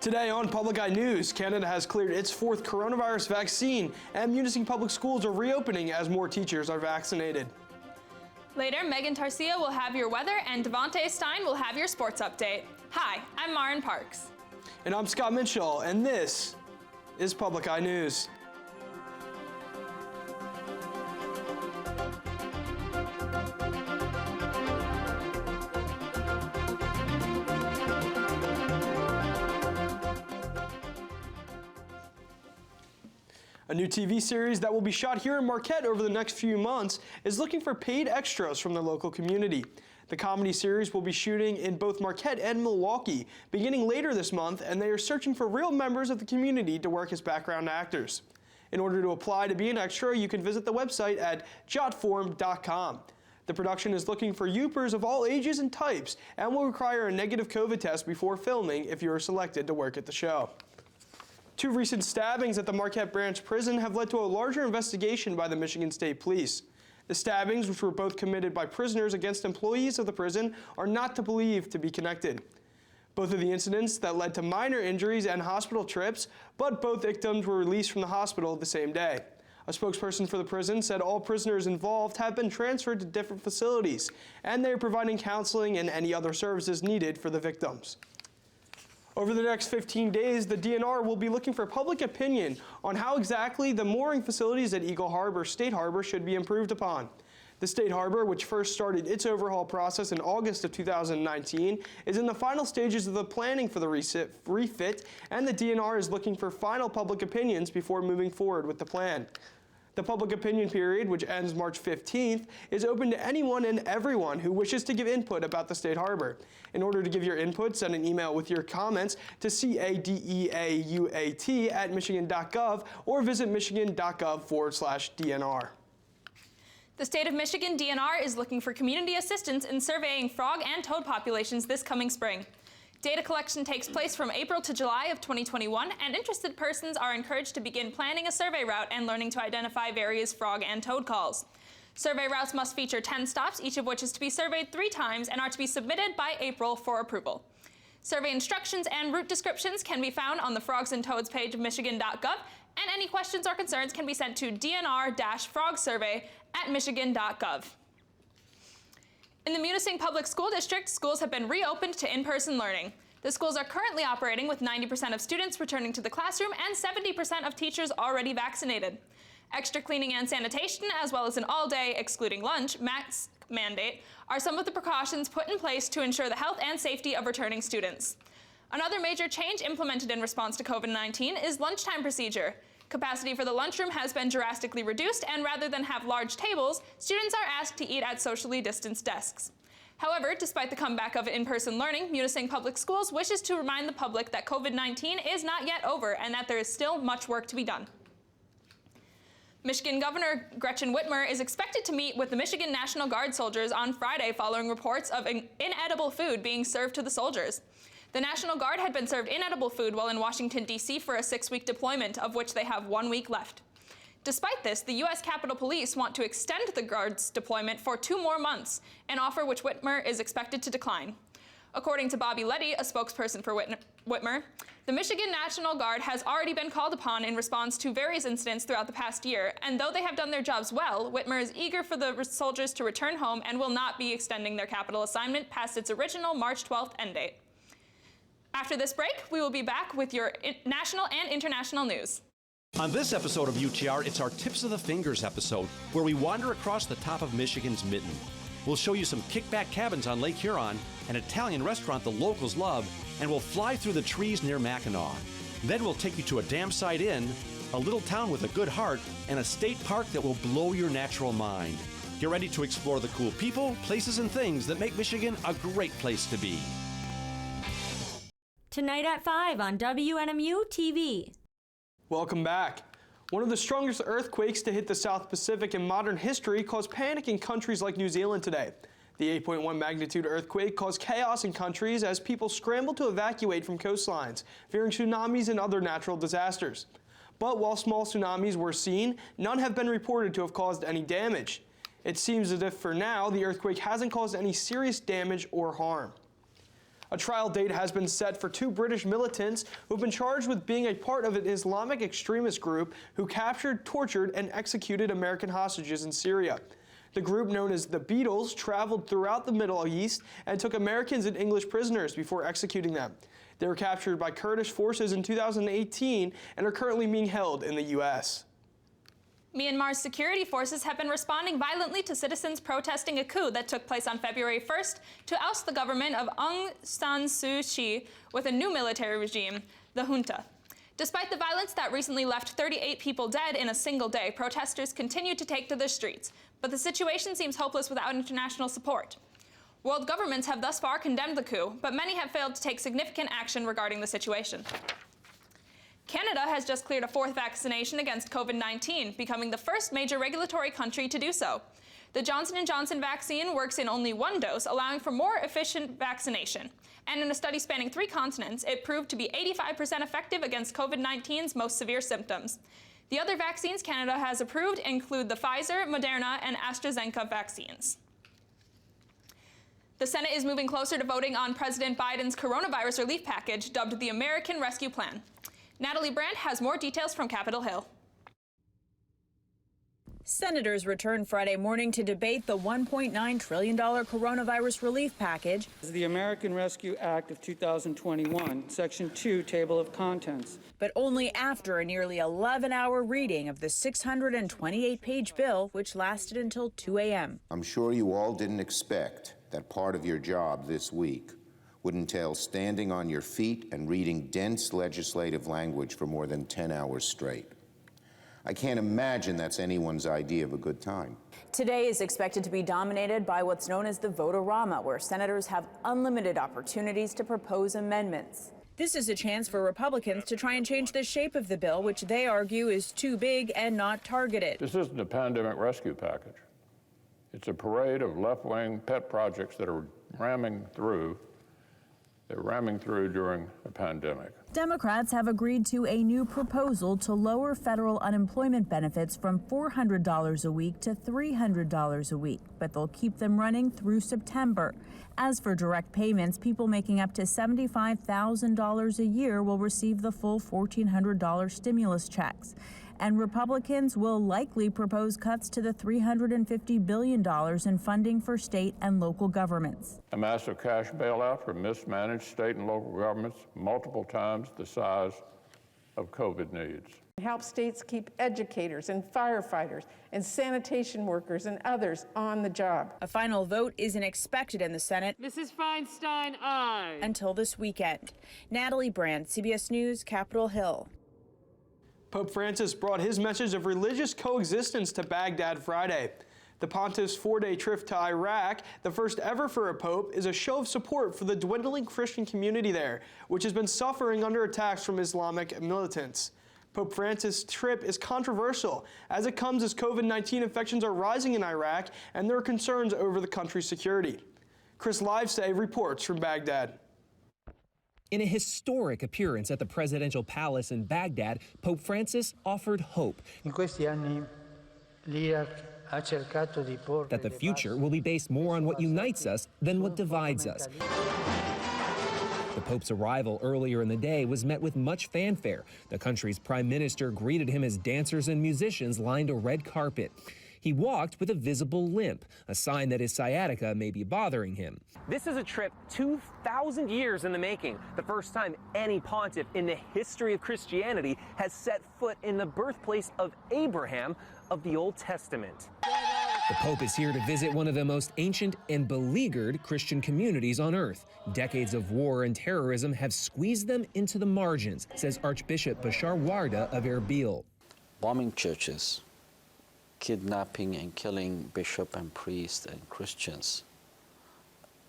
Today on Public Eye News, Canada has cleared its fourth coronavirus vaccine, and Munising public schools are reopening as more teachers are vaccinated. Later, Megan Tarcia will have your weather, and Devontae Stein will have your sports update. Hi, I'm Marin Parks. And I'm Scott Mitchell, and this is Public Eye News. A new TV series that will be shot here in Marquette over the next few months is looking for paid extras from the local community. The comedy series will be shooting in both Marquette and Milwaukee beginning later this month, and they are searching for real members of the community to work as background actors. In order to apply to be an extra, you can visit the website at jotform.com. The production is looking for youpers of all ages and types and will require a negative COVID test before filming if you are selected to work at the show. Two recent stabbings at the Marquette Branch Prison have led to a larger investigation by the Michigan State Police. The stabbings, which were both committed by prisoners against employees of the prison, are not believed to be connected. Both of the incidents that led to minor injuries and hospital trips, but both victims were released from the hospital the same day. A spokesperson for the prison said all prisoners involved have been transferred to different facilities, and they are providing counseling and any other services needed for the victims. Over the next 15 days, the DNR will be looking for public opinion on how exactly the mooring facilities at Eagle Harbor State Harbor should be improved upon. The State Harbor, which first started its overhaul process in August of 2019, is in the final stages of the planning for the refit, and the DNR is looking for final public opinions before moving forward with the plan. The public opinion period, which ends March 15th, is open to anyone and everyone who wishes to give input about the State Harbor. In order to give your input, send an email with your comments to cadeauat@michigan.gov or visit michigan.gov/DNR. The State of Michigan DNR is looking for community assistance in surveying frog and toad populations this coming spring. Data collection takes place from April to July of 2021, and interested persons are encouraged to begin planning a survey route and learning to identify various frog and toad calls. Survey routes must feature 10 stops, each of which is to be surveyed 3 times and are to be submitted by April for approval. Survey instructions and route descriptions can be found on the Frogs and Toads page of michigan.gov, and any questions or concerns can be sent to dnr-frogsurvey@michigan.gov. In the Munising Public School District, schools have been reopened to in-person learning. The schools are currently operating with 90% of students returning to the classroom and 70% of teachers already vaccinated. Extra cleaning and sanitation, as well as an all-day, excluding lunch, mask mandate, are some of the precautions put in place to ensure the health and safety of returning students. Another major change implemented in response to COVID-19 is lunchtime procedure. Capacity for the lunchroom has been drastically reduced, and rather than have large tables, students are asked to eat at socially distanced desks. However, despite the comeback of in-person learning, Munising Public Schools wishes to remind the public that COVID-19 is not yet over and that there is still much work to be done. Michigan Governor Gretchen Whitmer is expected to meet with the Michigan National Guard soldiers on Friday following reports of inedible food being served to the soldiers. The National Guard had been served inedible food while in Washington, D.C. for a 6-week deployment, of which they have 1 week left. Despite this, the U.S. Capitol Police want to extend the Guard's deployment for 2 more months, an offer which Whitmer is expected to decline. According to Bobby Letty, a spokesperson for Whitmer, the Michigan National Guard has already been called upon in response to various incidents throughout the past year, and though they have done their jobs well, Whitmer is eager for the soldiers to return home and will not be extending their capital assignment past its original March 12th end date. After this break, we will be back with your national and international news. On this episode of UTR, it's our Tips of the Fingers episode, where we wander across the top of Michigan's mitten. We'll show you some kickback cabins on Lake Huron, an Italian restaurant the locals love, and we'll fly through the trees near Mackinac. Then we'll take you to a dam site inn, a little town with a good heart, and a state park that will blow your natural mind. Get ready to explore the cool people, places, and things that make Michigan a great place to be. Tonight at 5 on WNMU TV. Welcome back. One of the strongest earthquakes to hit the South Pacific in modern history caused panic in countries like New Zealand today. The 8.1 magnitude earthquake caused chaos in countries as people scrambled to evacuate from coastlines, fearing tsunamis and other natural disasters. But while small tsunamis were seen, none have been reported to have caused any damage. It seems as if for now, the earthquake hasn't caused any serious damage or harm. A trial date has been set for 2 British militants who've been charged with being a part of an Islamic extremist group who captured, tortured, and executed American hostages in Syria. The group, known as the Beatles, traveled throughout the Middle East and took Americans and English prisoners before executing them. They were captured by Kurdish forces in 2018 and are currently being held in the U.S. Myanmar's security forces have been responding violently to citizens protesting a coup that took place on February 1st to oust the government of Aung San Suu Kyi with a new military regime, the junta. Despite the violence that recently left 38 people dead in a single day, protesters continue to take to the streets, but the situation seems hopeless without international support. World governments have thus far condemned the coup, but many have failed to take significant action regarding the situation. Canada has just cleared a 4th vaccination against COVID-19, becoming the first major regulatory country to do so. The Johnson & Johnson vaccine works in only 1 dose, allowing for more efficient vaccination. And in a study spanning 3 continents, it proved to be 85% effective against COVID-19's most severe symptoms. The other vaccines Canada has approved include the Pfizer, Moderna, and AstraZeneca vaccines. The Senate is moving closer to voting on President Biden's coronavirus relief package, dubbed the American Rescue Plan. Natalie Brandt has more details from Capitol Hill. Senators returned Friday morning to debate the $1.9 trillion coronavirus relief package. The American Rescue Act of 2021, Section 2, Table of Contents. But only after a nearly 11-hour reading of the 628-page bill, which lasted until 2 a.m. I'm sure you all didn't expect that part of your job this week would entail standing on your feet and reading dense legislative language for more than 10 hours straight. I can't imagine that's anyone's idea of a good time. Today is expected to be dominated by what's known as the vote-a-rama, where senators have unlimited opportunities to propose amendments. This is a chance for Republicans to try and change the shape of the bill, which they argue is too big and not targeted. This isn't a pandemic rescue package. It's a parade of left-wing pet projects that are ramming through. They're ramming through during a pandemic. Democrats have agreed to a new proposal to lower federal unemployment benefits from $400 a week to $300 a week, but they'll keep them running through September. As for direct payments, people making up to $75,000 a year will receive the full $1,400 stimulus checks. And Republicans will likely propose cuts to the $350 billion in funding for state and local governments. A massive cash bailout for mismanaged state and local governments, multiple times the size of COVID needs. Help states keep educators and firefighters and sanitation workers and others on the job. A final vote isn't expected in the Senate. Mrs. Feinstein, aye. Until this weekend. Natalie Brandt, CBS News, Capitol Hill. Pope Francis brought his message of religious coexistence to Baghdad Friday. The pontiff's 4-day trip to Iraq, the first ever for a pope, is a show of support for the dwindling Christian community there, which has been suffering under attacks from Islamic militants. Pope Francis' trip is controversial, as it comes as COVID-19 infections are rising in Iraq and there are concerns over the country's security. Chris Livesay reports from Baghdad. In a historic appearance at the presidential palace in Baghdad, Pope Francis offered hope that the future will be based more on what unites us than what divides us. The Pope's arrival earlier in the day was met with much fanfare. The country's prime minister greeted him as dancers and musicians lined a red carpet. He walked with a visible limp, a sign that his sciatica may be bothering him. This is a trip 2,000 years in the making, the first time any pontiff in the history of Christianity has set foot in the birthplace of Abraham of the Old Testament. The Pope is here to visit one of the most ancient and beleaguered Christian communities on earth. Decades of war and terrorism have squeezed them into the margins, says Archbishop Bashar Warda of Erbil. Bombing churches, kidnapping and killing bishop and priests and Christians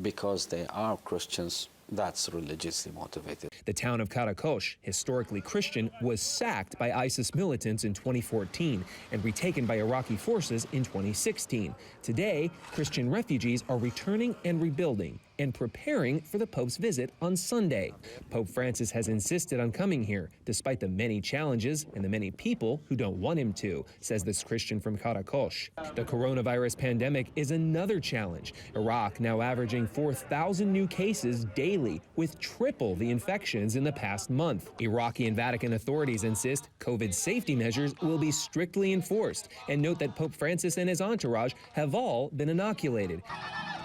because they are Christians, that's religiously motivated. The town of Karakosh, historically Christian, was sacked by ISIS militants in 2014 and retaken by Iraqi forces in 2016. Today, Christian refugees are returning and rebuilding and preparing for the Pope's visit on Sunday. Pope Francis has insisted on coming here, despite the many challenges and the many people who don't want him to, says this Christian from Karakosh. The coronavirus pandemic is another challenge. Iraq now averaging 4,000 new cases daily, with triple the infections in the past month. Iraqi and Vatican authorities insist COVID safety measures will be strictly enforced, and note that Pope Francis and his entourage have all been inoculated.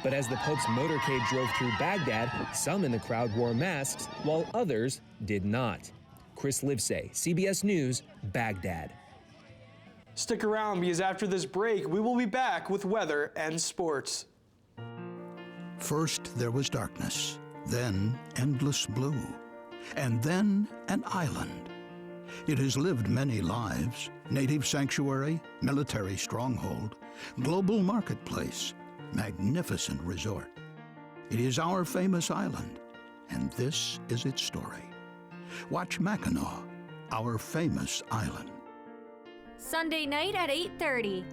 But as the Pope's motorcade drove through Baghdad, some in the crowd wore masks, while others did not. Chris Livesay, CBS News, Baghdad. Stick around, because after this break, we will be back with weather and sports. First, there was darkness, then endless blue, and then an island. It has lived many lives: native sanctuary, military stronghold, global marketplace, magnificent resort. It is our famous island, and this is its story. Watch Mackinac, Our Famous Island. Sunday night at 8:30.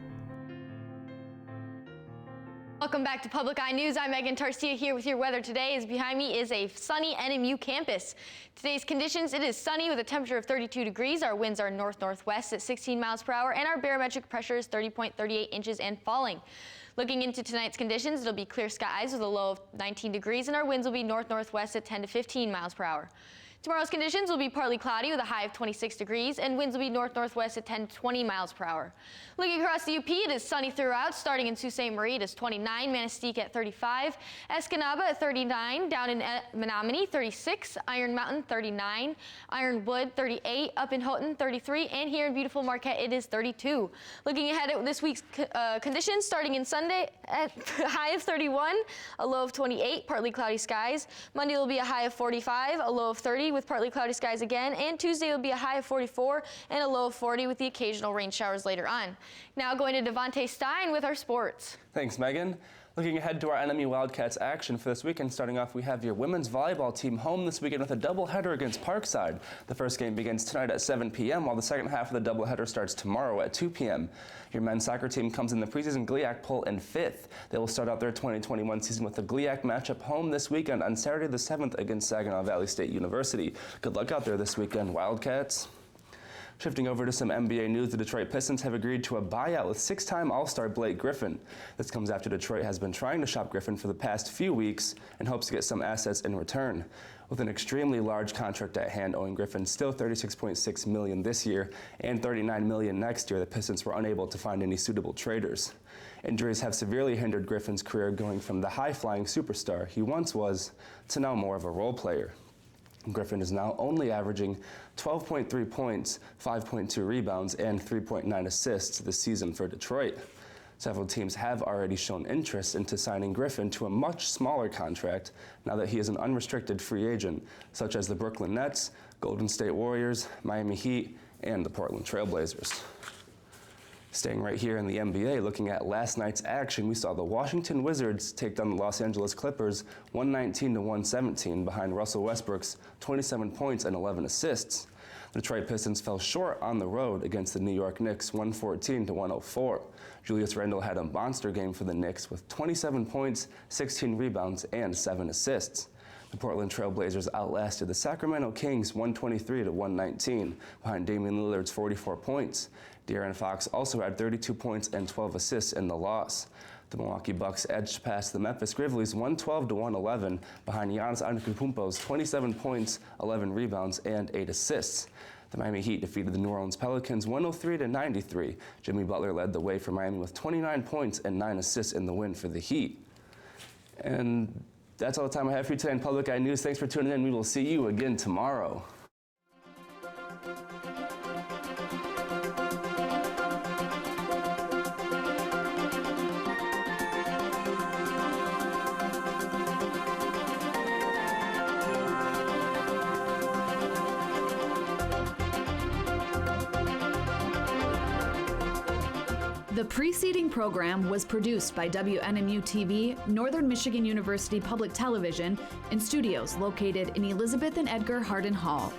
Welcome back to Public Eye News. I'm Megan Tarcia here with your weather today. As behind me is a sunny NMU campus. Today's conditions: it is sunny with a temperature of 32 degrees. Our winds are north-northwest at 16 miles per hour, and our barometric pressure is 30.38 inches and falling. Looking into tonight's conditions, it'll be clear skies with a low of 19 degrees, and our winds will be north-northwest at 10 to 15 miles per hour. Tomorrow's conditions will be partly cloudy with a high of 26 degrees, and winds will be north-northwest at 10 to 20 miles per hour. Looking across the UP, it is sunny throughout. Starting in Sault Ste. Marie, it is 29, Manistee at 35, Escanaba at 39, down in Menominee 36, Iron Mountain 39, Ironwood 38, up in Houghton 33, and here in beautiful Marquette it is 32. Looking ahead at this week's conditions, starting in Sunday at a high of 31, a low of 28, partly cloudy skies. Monday will be a high of 45, a low of 30 with partly cloudy skies again, and Tuesday will be a high of 44 and a low of 40 with the occasional rain showers later on. Now going to Devontae Stein with our sports. Thanks, Megan. Looking ahead to our NMU Wildcats action for this weekend, starting off, we have your women's volleyball team home this weekend with a doubleheader against Parkside. The first game begins tonight at 7 p.m., while the second half of the doubleheader starts tomorrow at 2 p.m. Your men's soccer team comes in the preseason GLIAC poll in 5th. They will start out their 2021 season with the GLIAC matchup home this weekend on Saturday the 7th against Saginaw Valley State University. Good luck out there this weekend, Wildcats. Shifting over to some NBA news, the Detroit Pistons have agreed to a buyout with six-time All-Star Blake Griffin. This comes after Detroit has been trying to shop Griffin for the past few weeks and hopes to get some assets in return. With an extremely large contract at hand, owing Griffin still $36.6 million this year and $39 million next year, the Pistons were unable to find any suitable traders. Injuries have severely hindered Griffin's career, going from the high-flying superstar he once was to now more of a role player. Griffin is now only averaging 12.3 points, 5.2 rebounds, and 3.9 assists this season for Detroit. Several teams have already shown interest into signing Griffin to a much smaller contract now that he is an unrestricted free agent, such as the Brooklyn Nets, Golden State Warriors, Miami Heat, and the Portland Trail Blazers. Staying right here in the NBA, looking at last night's action, we saw the Washington Wizards take down the Los Angeles Clippers 119-117 behind Russell Westbrook's 27 points and 11 assists. The Detroit Pistons fell short on the road against the New York Knicks 114-104. Julius Randle had a monster game for the Knicks with 27 points, 16 rebounds, and 7 assists. The Portland Trail Blazers outlasted the Sacramento Kings 123-119 behind Damian Lillard's 44 points. De'Aaron Fox also had 32 points and 12 assists in the loss. The Milwaukee Bucks edged past the Memphis Grizzlies 112-111 behind Giannis Antetokounmpo's 27 points, 11 rebounds, and 8 assists. The Miami Heat defeated the New Orleans Pelicans 103-93. Jimmy Butler led the way for Miami with 29 points and 9 assists in the win for the Heat. And that's all the time I have for you today in Public Eye News. Thanks for tuning in. We will see you again tomorrow. The preceding program was produced by WNMU TV, Northern Michigan University Public Television, in studios located in Elizabeth and Edgar Hardin Hall.